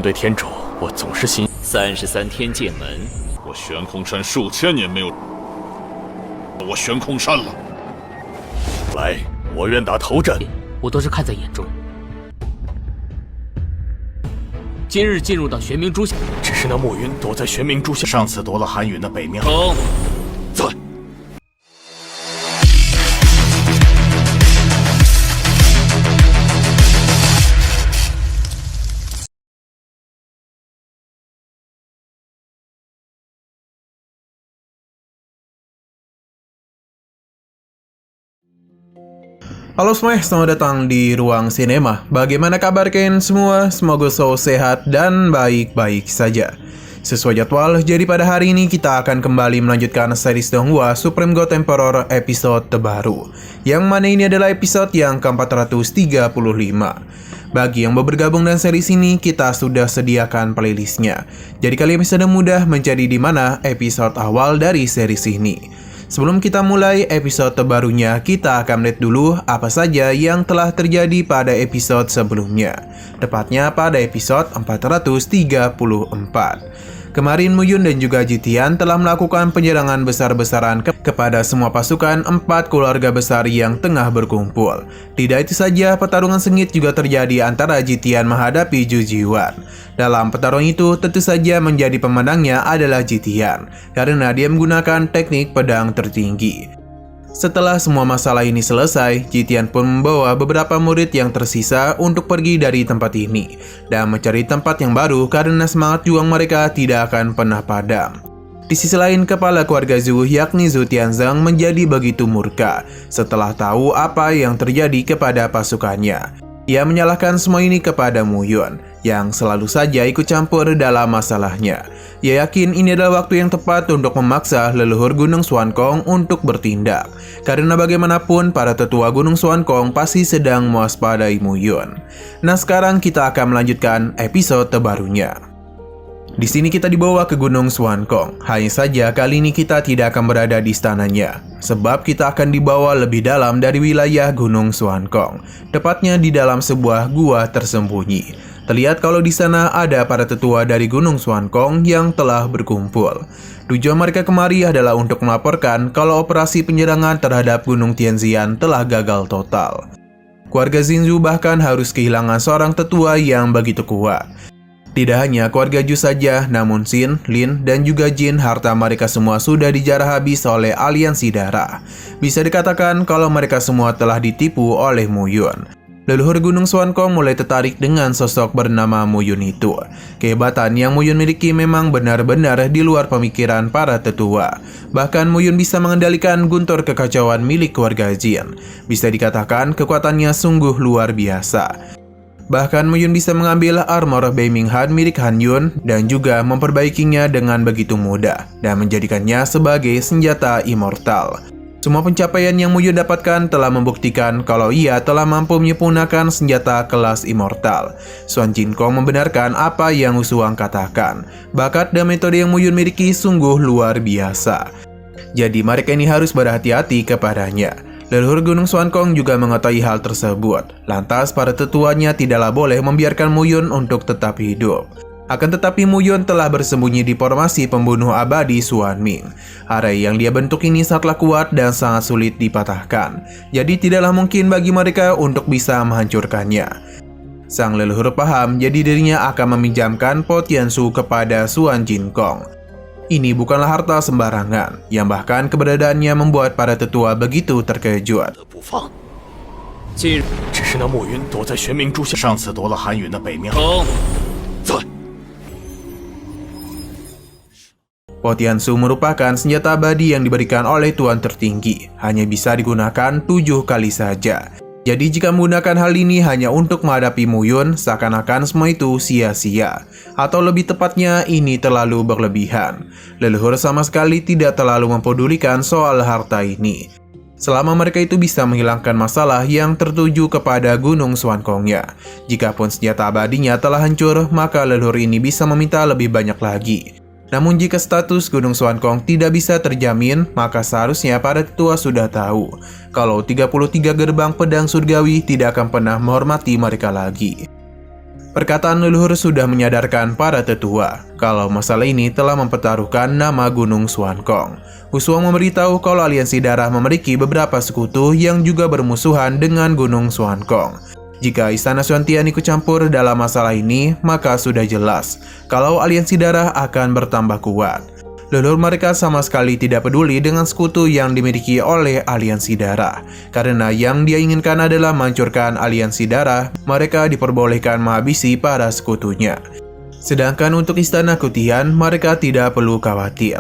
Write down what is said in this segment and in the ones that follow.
对天主，我总是心33天剑门，我玄空山数千年没有我玄空山了。来，我愿打头阵。我都是看在眼中。今日进入到玄冥诸下，只是那暮云躲在玄冥诸下，上次夺了韩允的北冥。冲！在。Halo semuanya, selamat datang di Ruang Sinema. Bagaimana kabar kalian semua? Semoga selalu sehat dan baik-baik saja. Sesuai jadwal, jadi pada hari ini kita akan kembali melanjutkan series Donghua Supreme God Emperor episode terbaru, yang mana ini adalah episode yang ke-435. Bagi yang baru bergabung dengan series ini, kita sudah sediakan playlistnya, jadi kalian bisa dengan mudah mencari di mana episode awal dari series ini. Sebelum kita mulai episode terbarunya, kita akan melihat dulu apa saja yang telah terjadi pada episode sebelumnya, tepatnya pada episode 434. Kemarin Muyun dan juga Jitian telah melakukan penyerangan besar-besaran kepada semua pasukan 4 keluarga besar yang tengah berkumpul. Tidak itu saja, pertarungan sengit juga terjadi antara Jitian menghadapi Zhu Jiwan. Dalam pertarungan itu, tentu saja menjadi pemenangnya adalah Jitian, karena dia menggunakan teknik pedang tertinggi. Setelah semua masalah ini selesai, Jitian pun membawa beberapa murid yang tersisa untuk pergi dari tempat ini dan mencari tempat yang baru karena semangat juang mereka tidak akan pernah padam. Di sisi lain, kepala keluarga Zhu yakni Zhu Tianzeng menjadi begitu murka setelah tahu apa yang terjadi kepada pasukannya. Ia menyalahkan semua ini kepada Muyun yang selalu saja ikut campur dalam masalahnya. Ia yakin ini adalah waktu yang tepat untuk memaksa leluhur Gunung Xuankong untuk bertindak, karena bagaimanapun para tetua Gunung Xuankong pasti sedang mewaspadai Muyun. Nah, sekarang kita akan melanjutkan episode terbarunya. Di sini kita dibawa ke Gunung Xuankong. Hanya saja kali ini kita tidak akan berada di istananya, sebab kita akan dibawa lebih dalam dari wilayah Gunung Xuankong, tepatnya di dalam sebuah gua tersembunyi. Terlihat kalau di sana ada para tetua dari Gunung Xuankong yang telah berkumpul. Tujuan mereka kemari adalah untuk melaporkan kalau operasi penyerangan terhadap Gunung Tianxian telah gagal total. Keluarga Xinzhu bahkan harus kehilangan seorang tetua yang begitu kuat. Tidak hanya keluarga Zhu saja, namun Xin, Lin, dan juga Jin, harta mereka semua sudah dijarah habis oleh aliansi darah. Bisa dikatakan kalau mereka semua telah ditipu oleh Muyun. Leluhur Gunung Xuankong mulai tertarik dengan sosok bernama Muyun itu. Kehebatan yang Muyun miliki memang benar-benar di luar pemikiran para tetua. Bahkan Muyun bisa mengendalikan guntur kekacauan milik keluarga Jin. Bisa dikatakan kekuatannya sungguh luar biasa. Bahkan Muyun bisa mengambil armor Beiming Han milik Han Yun dan juga memperbaikinya dengan begitu mudah dan menjadikannya sebagai senjata immortal. Semua pencapaian yang Muyun dapatkan telah membuktikan kalau ia telah mampu menyempurnakan senjata kelas immortal. Xuan Jinkong membenarkan apa yang Wu Shuang katakan. Bakat dan metode yang Muyun miliki sungguh luar biasa. Jadi mereka ini harus berhati-hati kepadanya. Leluhur Gunung Xuankong juga mengetahui hal tersebut. Lantas para tetuanya tidaklah boleh membiarkan Muyun untuk tetap hidup. Akan tetapi Muyun telah bersembunyi di formasi pembunuh abadi Xuanming. Arai yang dia bentuk ini sangatlah kuat dan sangat sulit dipatahkan. Jadi tidaklah mungkin bagi mereka untuk bisa menghancurkannya. Sang leluhur paham, jadi dirinya akan meminjamkan Po Tianshu kepada Xuan Jinkong. Ini bukanlah harta sembarangan, yang bahkan keberadaannya membuat para tetua begitu terkejut.上次夺了韩允的北冥。在。Po Tianshu merupakan senjata abadi yang diberikan oleh Tuan Tertinggi, hanya bisa digunakan 7 kali saja. Jadi jika menggunakan hal ini hanya untuk menghadapi Muyun, seakan-akan semua itu sia-sia. Atau lebih tepatnya, ini terlalu berlebihan. Leluhur sama sekali tidak terlalu mempedulikan soal harta ini. Selama mereka itu bisa menghilangkan masalah yang tertuju kepada Gunung Xuankongnya. Jikapun senjata abadinya telah hancur, maka leluhur ini bisa meminta lebih banyak lagi. Namun jika status Gunung Xuankong tidak bisa terjamin, maka seharusnya para tetua sudah tahu kalau 33 gerbang pedang surgawi tidak akan pernah menghormati mereka lagi. Perkataan leluhur sudah menyadarkan para tetua kalau masalah ini telah mempertaruhkan nama Gunung Xuankong. Husuang memberitahu kalau aliansi darah memiliki beberapa sekutu yang juga bermusuhan dengan Gunung Xuankong. Jika Istana Xuantian ikut campur dalam masalah ini, maka sudah jelas kalau aliansi darah akan bertambah kuat. Leluhur mereka sama sekali tidak peduli dengan sekutu yang dimiliki oleh aliansi darah. Karena yang dia inginkan adalah menghancurkan aliansi darah, mereka diperbolehkan menghabisi para sekutunya. Sedangkan untuk Istana Kutian, mereka tidak perlu khawatir.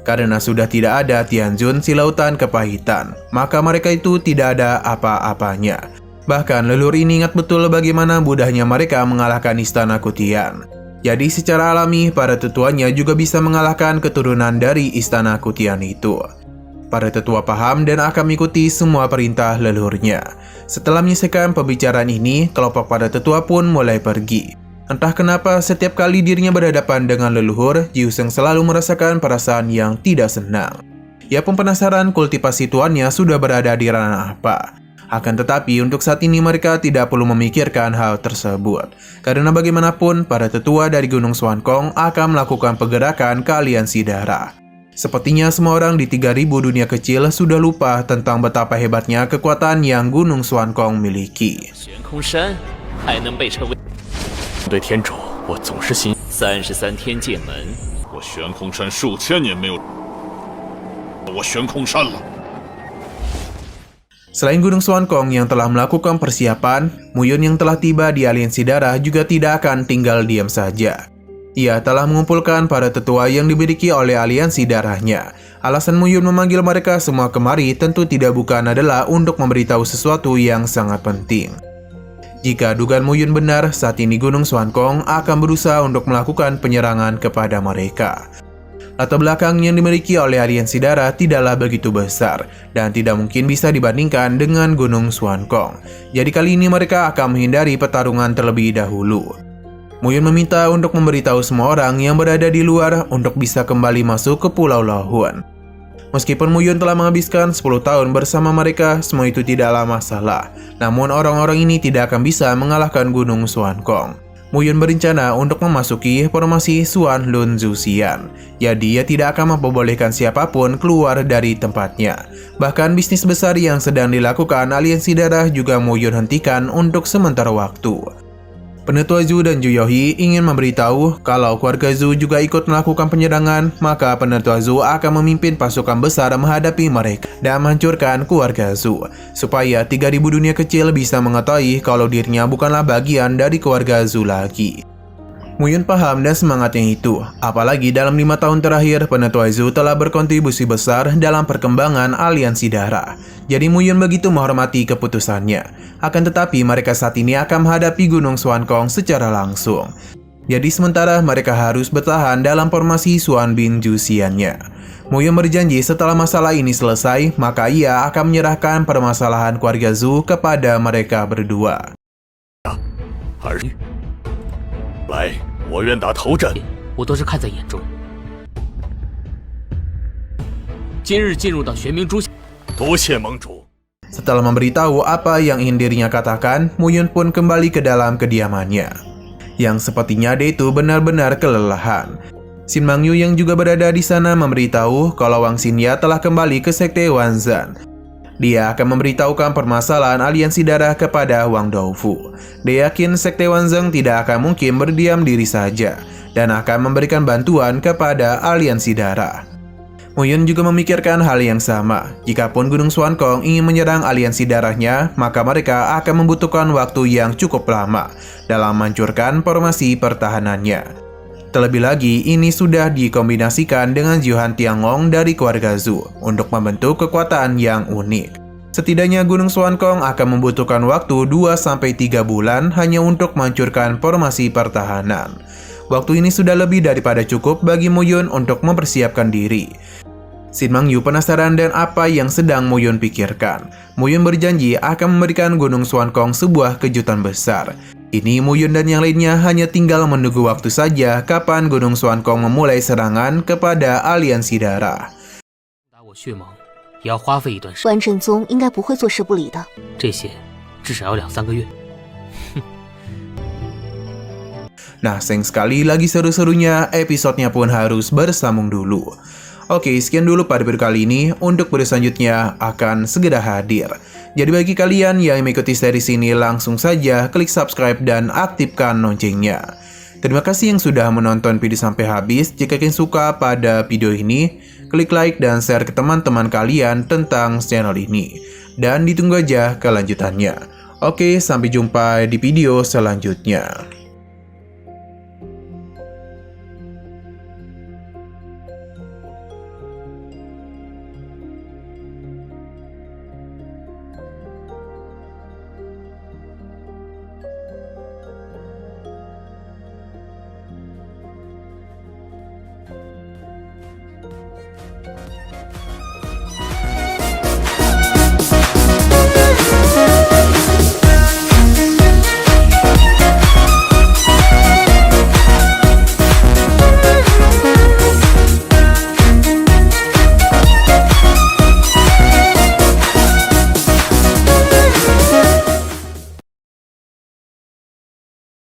Karena sudah tidak ada Tianjun si lautan kepahitan, maka mereka itu tidak ada apa-apanya. Bahkan leluhur ini ingat betul bagaimana mudahnya mereka mengalahkan Istana Kutian. Jadi secara alami, para tetuanya juga bisa mengalahkan keturunan dari Istana Kutian itu. Para tetua paham dan akan mengikuti semua perintah leluhurnya. Setelah menyelesaikan pembicaraan ini, kelompok para tetua pun mulai pergi. Entah kenapa, setiap kali dirinya berhadapan dengan leluhur, Jiuseng selalu merasakan perasaan yang tidak senang. Ia pun penasaran kultivasi tuannya sudah berada di ranah apa. Akan tetapi untuk saat ini mereka tidak perlu memikirkan hal tersebut. Karena bagaimanapun para tetua dari Gunung Xuankong akan melakukan pergerakan ke aliansi darah. Sepertinya semua orang di 3000 dunia kecil sudah lupa tentang betapa hebatnya kekuatan yang Gunung Xuankong miliki. 悬空山还能被称为对天主，我总是心33天剑门。我悬空山数千年没有，我悬空山了。 Selain Gunung Xuankong yang telah melakukan persiapan, Muyun yang telah tiba di aliansi darah juga tidak akan tinggal diam saja. Ia telah mengumpulkan para tetua yang dimiliki oleh aliansi darahnya. Alasan Muyun memanggil mereka semua kemari tentu tidak bukan adalah untuk memberitahu sesuatu yang sangat penting. Jika dugaan Muyun benar, saat ini Gunung Xuankong akan berusaha untuk melakukan penyerangan kepada mereka. Latar belakang yang dimiliki oleh aliansi darah tidaklah begitu besar dan tidak mungkin bisa dibandingkan dengan Gunung Xuankong. Jadi kali ini mereka akan menghindari pertarungan terlebih dahulu. Muyun meminta untuk memberitahu semua orang yang berada di luar untuk bisa kembali masuk ke Pulau Lahun. Meskipun Muyun telah menghabiskan 10 tahun bersama mereka, semua itu tidaklah masalah. Namun orang-orang ini tidak akan bisa mengalahkan Gunung Xuankong. Muyun berencana untuk memasuki formasi Xuan Lun Zuxian. Jadi ia tidak akan memperbolehkan siapapun keluar dari tempatnya. Bahkan bisnis besar yang sedang dilakukan aliansi darah juga Muyun hentikan untuk sementara waktu. Penetua Zhu dan Juyohi ingin memberitahu kalau keluarga Zhu juga ikut melakukan penyerangan, maka penetua Zhu akan memimpin pasukan besar menghadapi mereka dan menghancurkan keluarga Zhu, supaya 3000 dunia kecil bisa mengetahui kalau dirinya bukanlah bagian dari keluarga Zhu lagi. Muyun paham dan semangatnya itu, apalagi dalam 5 tahun terakhir penetua Zhu telah berkontribusi besar dalam perkembangan aliansi darah. Jadi Muyun begitu menghormati keputusannya. Akan tetapi mereka saat ini akan menghadapi Gunung Xuankong secara langsung. Jadi sementara mereka harus bertahan dalam formasi Xuan Bin Juxian-nya. Muyun berjanji setelah masalah ini selesai, maka ia akan menyerahkan permasalahan keluarga Zhu kepada mereka berdua. 来，我愿打头阵。我都是看在眼中。今日进入到玄冥诸多谢盟主。 Setelah memberitahu apa yang ingin dirinya katakan, Muyun pun kembali ke dalam kediamannya. Yang sepertinya dia itu benar-benar kelelahan. Xin Mangyu yang juga berada di sana memberitahu kalau Wang Xinya telah kembali ke Sekte Wanzan. Dia akan memberitahukan permasalahan aliansi darah kepada Wang Doufu. Dia yakin Sekte Wanzeng tidak akan mungkin berdiam diri saja dan akan memberikan bantuan kepada aliansi darah. Muyun juga memikirkan hal yang sama. Jikapun Gunung Xuankong ingin menyerang aliansi darahnya, maka mereka akan membutuhkan waktu yang cukup lama dalam menghancurkan formasi pertahanannya. Terlebih lagi, ini sudah dikombinasikan dengan Jiuhan Tiangong dari keluarga Zhu untuk membentuk kekuatan yang unik. Setidaknya Gunung Xuankong akan membutuhkan waktu 2-3 bulan hanya untuk menghancurkan formasi pertahanan. Waktu ini sudah lebih daripada cukup bagi Muyun untuk mempersiapkan diri. Xin Mangyu penasaran dan apa yang sedang Muyun pikirkan. Muyun berjanji akan memberikan Gunung Xuankong sebuah kejutan besar. Ini Muyun dan yang lainnya hanya tinggal menunggu waktu saja kapan Gunung Xuankong memulai serangan kepada aliansi darah. 也要花费一段时间。关正宗应该不会坐视不理的。这些至少要2-3个月。哼， Nah, sayang sekali lagi seru-serunya, episodenya pun harus bersambung dulu. Oke, sekian dulu pada video kali ini. Untuk video selanjutnya akan segera hadir. Jadi bagi kalian yang mengikuti series ini, langsung saja klik subscribe dan aktifkan loncengnya. Terima kasih yang sudah menonton video sampai habis. Jika kalian suka pada video ini, klik like dan share ke teman-teman kalian tentang channel ini. Dan ditunggu aja kelanjutannya. Oke, sampai jumpa di video selanjutnya.